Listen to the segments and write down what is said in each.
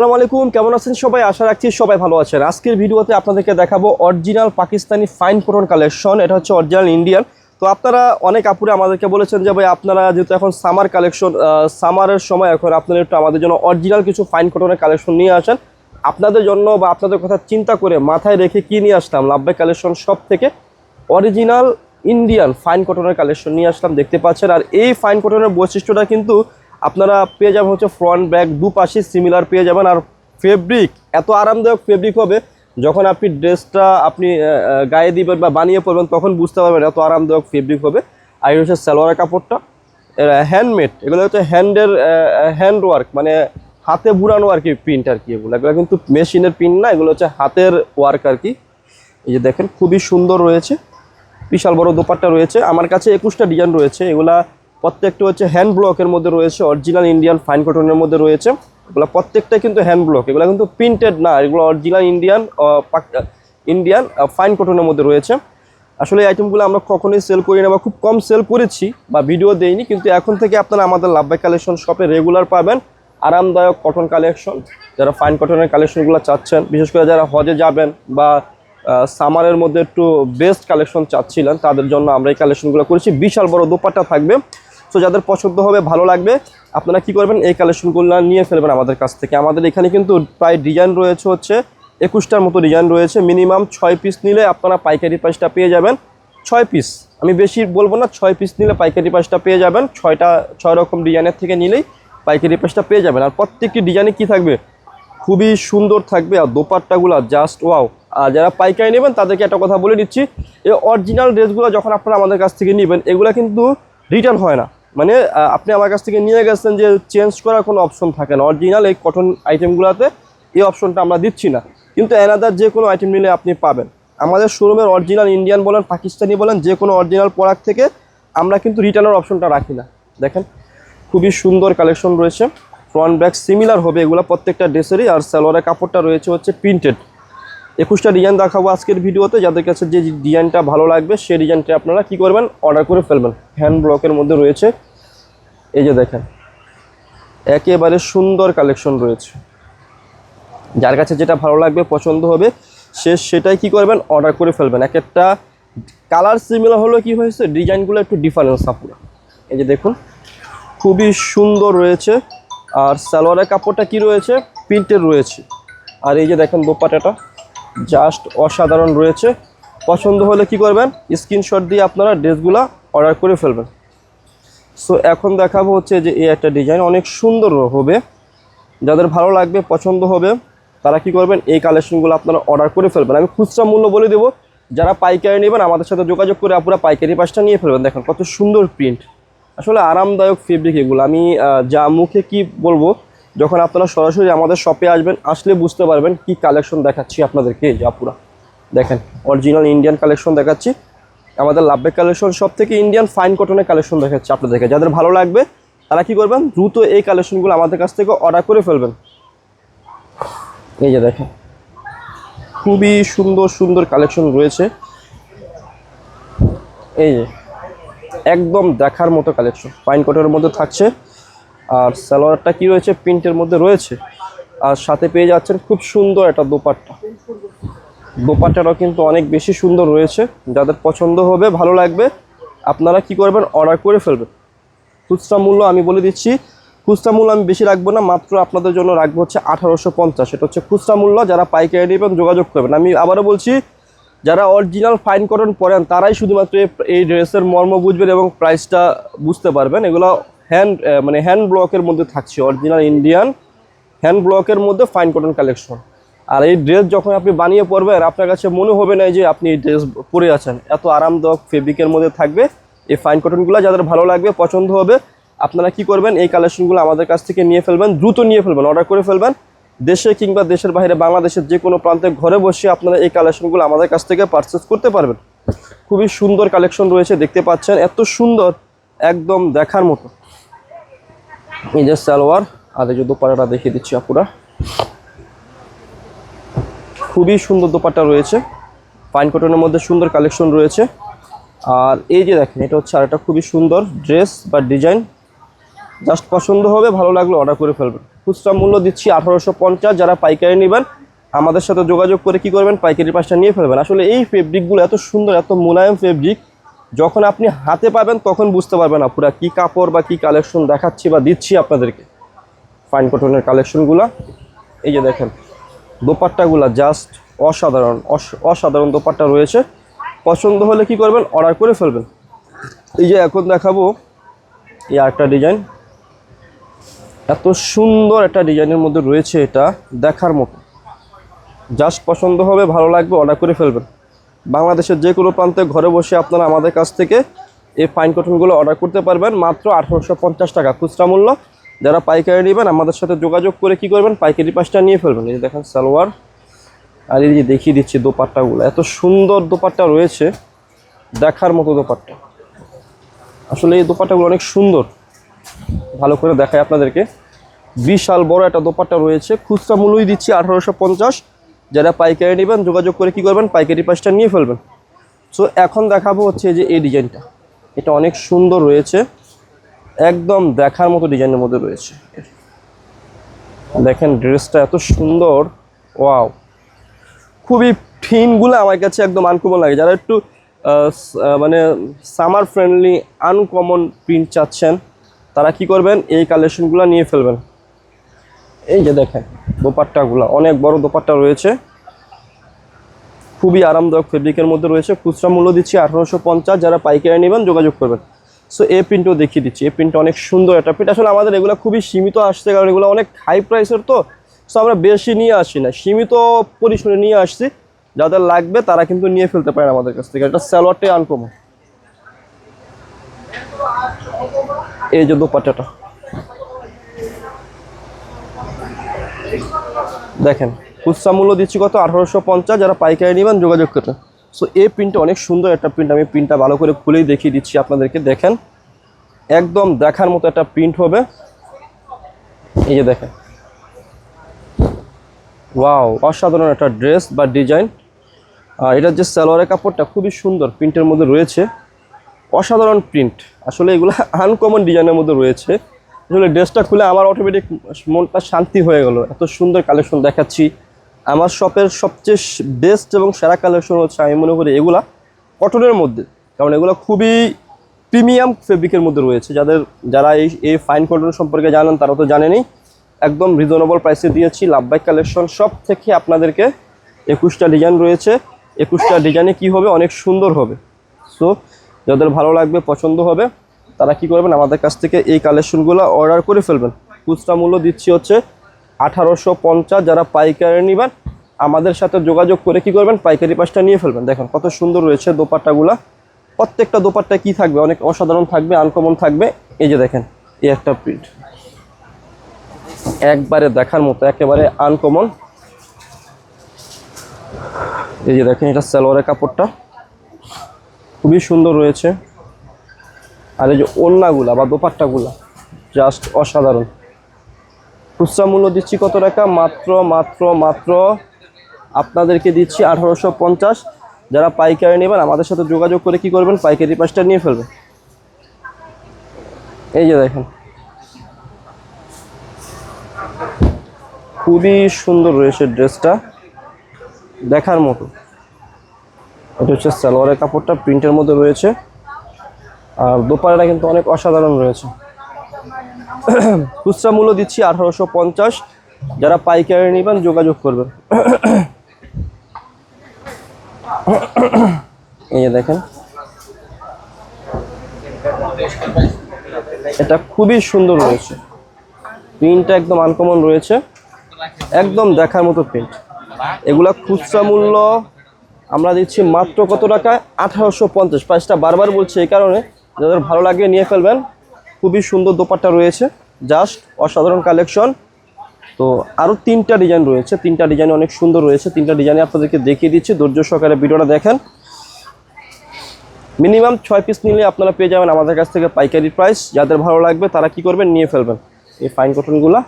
আসসালামু আলাইকুম, কেমন আছেন সবাই? আশা রাখছি সবাই ভালো আছেন। আজকের ভিডিওতে আপনাদেরকে দেখাবো original Pakistani fine cotton collection. এটা হচ্ছে অরিজিনাল ইন্ডিয়ান। তো আপনারা অনেক আপুরে আমাদেরকে বলেছেন যে ভাই আপনারা যেহেতু এখন সামার কালেকশন, সামারের সময় এখন আপনারা একটু আমাদের জন্য অরিজিনাল কিছু ফাইন কটনের কালেকশন নিয়ে আসেন। আপনাদের জন্য বা আপনাদের কথা চিন্তা করে মাথায় রেখে কি নিয়ে আসলাম, লাভবাই কালেকশন সব থেকে অরিজিনাল ইন্ডিয়ান ফাইন কটনের কালেকশন নিয়ে আসলাম, দেখতে পাচ্ছেন। আর এই ফাইন কটনের বৈশিষ্ট্যটা কিন্তু আপনারা পেয়ে যাবেন হচ্ছে ফ্রন্ট ব্যাক দুপাশে সিমিলার পেয়ে যাবেন। আর ফেব্রিক এত আরামদায়ক ফেব্রিক হবে, যখন আপনি ড্রেসটা গায়ে দিবেন বা বানিয়ে পড়বেন তখন বুঝতে পারবেন এত আরামদায়ক ফেব্রিক হবে। আর এটা হচ্ছে সালোয়ারের কাপড়টা, হ্যান্ডমেড, এগুলো হচ্ছে হ্যান্ড ওয়ার্ক, মানে হাতে বুড়ানো আর কি প্রিন্ট আর কি। এগুলো কিন্তু মেশিনের প্রিন্ট না, এগুলো হচ্ছে হাতের ওয়ার্ক আর কি। এই যে দেখেন খুবই সুন্দর রয়েছে, বিশাল বড় দোপাট্টা রয়েছে। আমার কাছে 21টা ডিজাইন রয়েছে, এগুলা প্রত্যেকটা হচ্ছে হ্যান্ড ব্লকের মধ্যে রয়েছে, অরিজিনাল ইন্ডিয়ান ফাইন কটনের মধ্যে রয়েছে। এগুলো প্রত্যেকটাই কিন্তু হ্যান্ড ব্লক, এগুলো কিন্তু প্রিন্টেড না, এগুলো অরিজিনাল ইন্ডিয়ান ফাইন কটনের মধ্যে রয়েছে। আসলে এই আইটেমগুলো আমরা কখনোই সেল করি না বা খুব কম সেল করেছি বা ভিডিও দেইনি, কিন্তু এখন থেকে আপনারা আমাদের লাভবাই কালেকশন শপে রেগুলার পাবেন আরামদায়ক কটন কালেকশন। যারা ফাইন কটনের কালেকশনগুলো চাচ্ছেন, বিশেষ করে যারা হজে যাবেন বা সামারের মধ্যে একটু বেস্ট কালেকশন চাচ্ছিলেন, তাদের জন্য আমরা এই কালেকশনগুলো করেছি। বিশাল বড় দোপাট্টা থাকবে। সো যাদের পছন্দ হবে, ভালো লাগবে, আপনারা কি করবেন, এই কালেকশনগুলো নিয়ে ফেলবেন আমাদের কাছ থেকে। আমাদের এখানে কিন্তু প্রায় ডিজাইন রয়েছে হচ্ছে 21টার মতো ডিজাইন রয়েছে। মিনিমাম 6 পিস নিলে আপনারা পাইকারি প্রাইসটা পেয়ে যাবেন। 6 পিস, আমি বেশি বলবো না, 6 পিস নিলে পাইকারি প্রাইসটা পেয়ে যাবেন। 6 রকম ডিজাইনের থেকে নিলেই পাইকারি প্রাইসটা পেয়ে যাবেন। আর প্রত্যেকটি ডিজাইনে কি থাকবে, খুবই সুন্দর থাকবে। আর দোপাট্টাগুলো জাস্ট ওয়াও। আর যারা পাইকারি নেবেন তাদেরকে একটা কথা বলে দিচ্ছি, এই অরিজিনাল ড্রেসগুলো যখন আপনারা আমাদের কাছ থেকে নেবেন, এগুলো কিন্তু রিটার্ন হয় না। মানে আপনি আমার কাছ থেকে নিয়ে গেছেন যে চেঞ্জ করার কোনো অপশন থাকে না। অরিজিনাল এই কটন আইটেমগুলোতে এই অপশনটা আমরা দিচ্ছি না, কিন্তু অ্যানাদার যে কোনো আইটেম নিলে আপনি পাবেন। আমাদের শোরুমের অরিজিনাল ইন্ডিয়ান বলেন, পাকিস্তানি বলেন, যে কোনো অরিজিনাল প্রোডাক্ট থেকে আমরা কিন্তু রিটার্নের অপশনটা রাখি না। দেখেন খুবই সুন্দর কালেকশন রয়েছে, ফ্রন্ট ব্যাক সিমিলার হবে এগুলো প্রত্যেকটা ড্রেসেরই। আর সালোয়ারের কাপড়টা রয়েছে হচ্ছে প্রিন্টেড। 21টা ডিজাইন দেখাবো আজকের ভিডিওতে। যাদের কাছে যে ডিজাইনটা ভালো লাগবে সেই ডিজাইনটা আপনারা কি করবেন, অর্ডার করে ফেলবেন। হ্যান্ড ব্লকের মধ্যে রয়েছে, এই যে দেখেন একেবারে সুন্দর কালেকশন রয়েছে। যার কাছে যেটা ভালো লাগবে, পছন্দ হবে, সেটাই কি করবেন, অর্ডার করে ফেলবেন। এক একটা কালার সিমিলার হলেও কি হয়েছে, ডিজাইনগুলো একটু ডিফারেন্স আপনার। এই যে দেখুন খুবই সুন্দর রয়েছে। আর সালোয়ারের কাপড়টা কি রয়েছে, প্রিন্টের রয়েছে। আর এই যে দেখেন দোপাট্টাটা জাস্ট অসাধারণ রয়েছে। পছন্দ হলে কি করবেন, স্ক্রিনশট দিয়ে আপনারা ড্রেসগুলো অর্ডার করে ফেলবেন। সো এখন দেখাবো হচ্ছে যে এই একটা ডিজাইন অনেক সুন্দর হবে। যাদের ভালো লাগবে, পছন্দ হবে, তারা কি করবেন, এই কালেকশনগুলো আপনারা অর্ডার করে ফেলবেন। আমি খুচরা মূল্য বলে দেবো, যারা পাইকারি নেবেন আমাদের সাথে যোগাযোগ করে আপুরা পাইকারি পাঁচটা নিয়ে ফেলবেন। দেখেন কত সুন্দর প্রিন্ট, আসলে আরামদায়ক ফেব্রিক এগুলো। আমি যা মুখে কি বলবো, যখন আপনারা সরাসরি আমাদের শপে আসবেন, আসলে বুঝতে পারবেন কি কালেকশন দেখাচ্ছি আপনাদেরকে। এই যে আপুরা দেখেন অরিজিনাল ইন্ডিয়ান কালেকশন দেখাচ্ছি। আমাদের লাভবাই কালেকশন সব থেকে ইন্ডিয়ান ফাইন কটনের কালেকশন দেখাচ্ছি আপনাদেরকে। যাদের ভালো লাগবে তারা কি করবেন, দ্রুত এই কালেকশনগুলো আমাদের কাছ থেকে অর্ডার করে ফেলবেন। এই যে দেখেন খুবই সুন্দর সুন্দর কালেকশন রয়েছে। এই যে একদম দেখার মতো কালেকশন ফাইন কটনের মধ্যে থাকছে। আর সালোয়ারটা কি রয়েছে, প্রিন্টের মধ্যে রয়েছে। আর সাথে পেয়ে যাচ্ছেন খুব সুন্দর একটা দোপাট্টা। দোপাট্টাটাও কিন্তু অনেক বেশি সুন্দর রয়েছে। যাদের পছন্দ হবে, ভালো লাগবে, আপনারা কি করবেন, অর্ডার করে ফেলবেন। খুচরা মূল্য আমি বলে দিচ্ছি, খুচরা মূল্য আমি বেশি রাখবো না, মাত্র আপনাদের জন্য রাখবো হচ্ছে 1850। এটা হচ্ছে খুচরা মূল্য। যারা পাইকারি নেবেন যোগাযোগ করবেন। আমি আবারও বলছি, যারা অরিজিনাল ফাইন কটন পরেন তারাই শুধুমাত্র এই ড্রেসের মর্ম বুঝবেন এবং প্রাইসটা বুঝতে পারবেন। এগুলো হ্যান্ড ব্লকের মধ্যে থাকছে, অরিজিনাল ইন্ডিয়ান হ্যান্ড ব্লকের মধ্যে ফাইন কটন কালেকশন। আর এই ড্রেস যখন আপনি বানিয়ে পরবেন, আপনার কাছে মনে হবে না যে আপনি এই ড্রেস পরে আছেন, এত আরামদায়ক ফেব্রিকের মধ্যে থাকবে এই ফাইন কটনগুলো। যাদের ভালো লাগবে, পছন্দ হবে, আপনারা কি করবেন, এই কালেকশনগুলো আমাদের কাছ থেকে নিয়ে ফেলবেন, দ্রুত নিয়ে ফেলবেন, অর্ডার করে ফেলবেন। দেশে কিংবা দেশের বাইরে, বাংলাদেশের যে কোনো প্রান্তে ঘরে বসে আপনারা এই কালেকশনগুলো আমাদের কাছ থেকে পারচেস করতে পারবেন। খুবই সুন্দর কালেকশন রয়েছে, দেখতে পাচ্ছেন এত সুন্দর, একদম দেখার মতো। এই যে সালোয়ার, আর এই যে দোপাট্টাটা দেখিয়ে দিচ্ছি আপুরা, খুবই সুন্দর দোপাট্টা রয়েছে, ফাইন কটনের মধ্যে সুন্দর কালেকশন রয়েছে। আর এই যে দেখেন এটা হচ্ছে আরেকটা খুবই সুন্দর ড্রেস বা ডিজাইন। জাস্ট পছন্দ হবে, ভালো লাগলে অর্ডার করে ফেলবেন। খুচরা মূল্য দিচ্ছি 1850। যারা পাইকারি নেবেন আমাদের সাথে যোগাযোগ করে কি করবেন, পাইকারি প্রাইসটা নিয়ে ফেলবেন। আসলে এই ফেব্রিকগুলো এত সুন্দর, এত মোলায়েম ফেব্রিক, যখন আপনি হাতে পাবেন তখন বুঝতে পারবেন না পুরো কী কাপড় বা কী কালেকশন দেখাচ্ছি বা দিচ্ছি আপনাদেরকে। ফাইন কটনের কালেকশনগুলো এই যে দেখেন, দোপাট্টাগুলো জাস্ট অসাধারণ, অসাধারণ দোপাট্টা রয়েছে। পছন্দ হলে কি করবেন, অর্ডার করে ফেলবেন। এই যে এখন দেখাবো এই আরেকটা ডিজাইন, এত সুন্দর একটা ডিজাইনের মধ্যে রয়েছে, এটা দেখার মতো। জাস্ট পছন্দ হবে, ভালো লাগবে, অর্ডার করে ফেলবেন। বাংলাদেশের যে কোনো প্রান্তে ঘরে বসে আপনারা আমাদের কাছ থেকে এই ফাইন কটনগুলো অর্ডার করতে পারবেন মাত্র 1850 টাকা খুচরা মূল্য। যারা পাইকারি নেবেন আমাদের সাথে যোগাযোগ করে কি করবেন, পাইকারি প্রাইসটা নিয়ে ফেলবেন। এই যে দেখেন সালোয়ার, আর এই যে দেখিয়ে দিচ্ছি দোপাট্টাগুলো, এত সুন্দর দোপাট্টা রয়েছে, দেখার মতো দোপাট্টা। আসলে এই দোপাট্টাগুলো অনেক সুন্দর, ভালো করে দেখাই আপনাদেরকে। বিশাল বড় একটা দোপাট্টা রয়েছে, খুচরা মূল্যই দিচ্ছি 1850। যারা পাইকারি নেবেন যোগাযোগ করে কি করবেন, পাইকারি প্রাইসটা নিয়ে ফেলবেন। সো এখন দেখাবো হচ্ছে যে এই ডিজাইনটা, এটা অনেক সুন্দর রয়েছে, একদম দেখার মতো ডিজাইনের মধ্যে রয়েছে। দেখেন ড্রেসটা এত সুন্দর, ওয়াও। খুবই থিমগুলো আমার কাছে একদম আনকমন লাগে। যারা একটু মানে সামার ফ্রেন্ডলি আনকমন প্রিন্ট চাচ্ছেন তারা কি করবেন, এই কালেকশনগুলো নিয়ে ফেলবেন। এই যে দেখেন দোপাট্টাগুলো, অনেক বড় দোপাট্টা রয়েছে, খুবই আরামদায়ক ফেব্রিকের মধ্যে রয়েছে। খুচরা মূল্য দিচ্ছি 1850। যারা পাইকারি নেবেন যোগাযোগ করবেন। সো এই প্রিন্টও দেখিয়ে দিচ্ছি, এই প্রিন্টটা অনেক সুন্দর একটা প্রিন্ট। আসলে আমাদের এগুলো খুবই সীমিত আসছে, কারণ এগুলো অনেক হাই প্রাইসের, তো সো আমরা বেশি নিয়ে আসি না, সীমিত পরিসরে নিয়ে আসছি। যাদের লাগবে তারা কিন্তু নিয়ে ফেলতে পারেন আমাদের কাছ থেকে। এটা সালোয়ারটাই আনকমন। এই যে দোপাট্টাটা দেখেন, খুচরা মূল্য দিচ্ছি কত, 1850। যারা পাইকারি নেবেন যোগাযোগ করবেন। সো এই প্রিন্টটা অনেক সুন্দর একটা প্রিন্ট, আমি প্রিন্টটা ভালো করে খুলেই দেখিয়ে দিচ্ছি আপনাদেরকে। দেখেন একদম দেখার মতো একটা প্রিন্ট হবে। এই যে দেখেন, ওয়াও, অসাধারণ একটা ড্রেস বা ডিজাইন। আর এটার যে সালোয়ারের কাপড়টা খুবই সুন্দর প্রিন্টের মধ্যে রয়েছে, অসাধারণ প্রিন্ট। আসলে এগুলো আনকমন ডিজাইনের মধ্যে রয়েছে। আসলে ড্রেসটা খুলে আমার অটোমেটিক মনটা শান্তি হয়ে গেল, এত সুন্দর কালেকশন দেখাচ্ছি। আমার শপের সবচেয়ে বেস্ট এবং সেরা কালেকশন হচ্ছে আমি মনে করি এগুলা কটনের মধ্যে, কারণ এগুলো খুবই প্রিমিয়াম ফেব্রিকের মধ্যে রয়েছে। যারা এই ফাইন কটন সম্পর্কে জানেন তারা তো জানেনই। একদম রিজনেবল প্রাইসে দিয়েছি। লাভবাই কালেকশন সব থেকে আপনাদেরকে 21টা ডিজাইন রয়েছে। 21টা ডিজাইনে কি হবে, অনেক সুন্দর হবে। সো যাদের ভালো লাগবে, পছন্দ হবে, তারা কি করবেন, আমাদের কাছ থেকে এই কালেকশনগুলো অর্ডার করে ফেলবেন। খুচরা মূল্য দিচ্ছি হচ্ছে 1850। যারা পাইকারি নেবেন আমাদের সাথে যোগাযোগ করে কি করবেন, পাইকারি প্রাইসটা নিয়ে ফেলবেন। দেখেন কত সুন্দর রয়েছে দোপাট্টাগুলা, প্রত্যেকটা দোপাট্টা কি থাকবে, অনেক অসাধারণ থাকবে, আনকমন থাকবে। এই যে দেখেন এই একটা প্রিন্ট, একবারে দেখার মতো, একেবারে আনকমন। এই যে দেখেন এটা সালোয়ারের কাপড়টা খুবই সুন্দর রয়েছে। আর এই যে ওড়নাগুলা বা দোপাট্টাগুলা জাস্ট অসাধারণ। খুচরা মূল্য দিচ্ছি কত টাকা, মাত্র মাত্র মাত্র আপনাদেরকে দিচ্ছি 1850। যারা পাইকারি নেবেন আমাদের সাথে যোগাযোগ করে কি করবেন, পাইকারি প্রাইসটা নিয়ে ফেলবেন। এই যে দেখেন খুবই সুন্দর রয়েছে ড্রেসটা, দেখার মতো। এটা হচ্ছে সালোয়ারের কাপড়টা প্রিন্টের মধ্যে রয়েছে, আর দোপাট্টাটা কিন্তু অনেক অসাধারণ রয়েছে। খুচরা মূল্য দিচ্ছি 1850। যারা পাইকারি নেবেন যোগাযোগ করবেন। এই যে দেখেন এটা খুবই সুন্দর রয়েছে, প্রিন্টটা একদম আনকমন রয়েছে, একদম দেখার মতো প্রিন্ট। এগুলা খুচরা মূল্য আমরা দিচ্ছি মাত্র কত টাকা, 1850। প্রাইসটা বারবার বলছি এই কারণে, যাদের ভালো লাগে নিয়ে ফেলবেন। খুবই সুন্দর দোপাট্টা রয়েছে, জাস্ট অসাধারণ কালেকশন। তো আরও 3টা ডিজাইন রয়েছে, 3টা ডিজাইন অনেক সুন্দর রয়েছে। 3টা ডিজাইনে আপনাদেরকে দেখিয়ে দিচ্ছি, ধৈর্য সহকারে ভিডিওটা দেখেন। মিনিমাম 6 পিস নিলে আপনারা পেয়ে যাবেন আমাদের কাছ থেকে পাইকারি প্রাইস। যাদের ভালো লাগবে তারা কি করবেন, নিয়ে ফেলবেন। এই ফাইন কটনগুলা,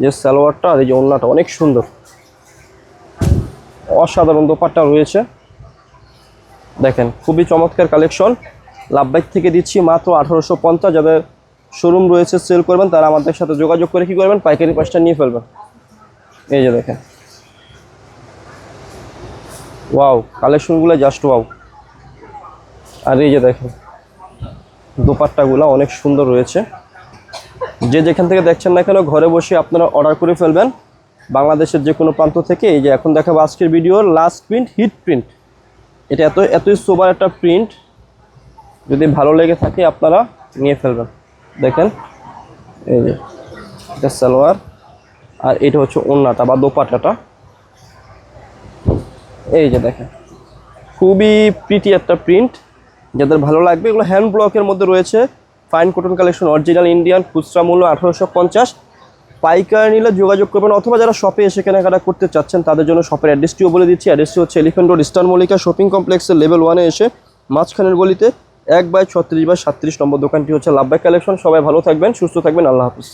যে সালোয়ারটা আর এই যে ওড়নাটা অনেক সুন্দর, অসাধারণ দোপাট্টা রয়েছে। দেখেন খুবই চমৎকার কালেকশন। লাভবাই থেকে দিচ্ছি মাত্র 1850। যাদের শোরুম রয়েছে, সেল করবেন, তারা আমাদের সাথে যোগাযোগ করে কি করবেন, পাইকারি প্রাইসটা নিয়ে ফেলবেন। এই যে দেখেন, ওয়াও, কালেকশনগুলো জাস্ট ওয়াও। আর এই যে দেখেন দোপাট্টাগুলো অনেক সুন্দর রয়েছে। যে যেখান থেকে দেখছেন না কেন ঘরে বসে আপনারা অর্ডার করে ফেলবেন, বাংলাদেশের যে কোনো প্রান্ত থেকে। এই যে এখন দেখাবো আজকের ভিডিওর লাস্ট প্রিন্ট, হিট প্রিন্ট। এটা এতই সোবার একটা প্রিন্ট, যদি ভালো লেগে থাকে আপনারা নিয়ে ফেলবেন। দেখেন এই যে এটা সালোয়ার, আর এটা হচ্ছে ওড়নাটা বা দোপাট্টাটা। এই যে দেখেন খুবই প্রিটি একটা প্রিন্ট, যাদের ভালো লাগবে। এগুলো হ্যান্ড ব্লকের মধ্যে রয়েছে, fine cotton collection, original Indian. খুচরা মূল্য 1850, পাইকারি নিলে যোগাযোগ করবেন, অথবা যারা শপে এসে কেনাকাটা করতে চাচ্ছেন তাদের জন্য শপের অ্যাড্রেসটিও বলে দিচ্ছি। অ্যাড্রেসটি হচ্ছে elephant road, eastern Mallika shopping কমপ্লেক্সের লেভেল 1-এ এসে মাঝখানের গলিতে 1/36/37 নম্বর দোকানটি হচ্ছে লাভবাই কালেকশন। সবাই ভালো থাকবেন, সুস্থ থাকবেন, আল্লাহ হাফিজ।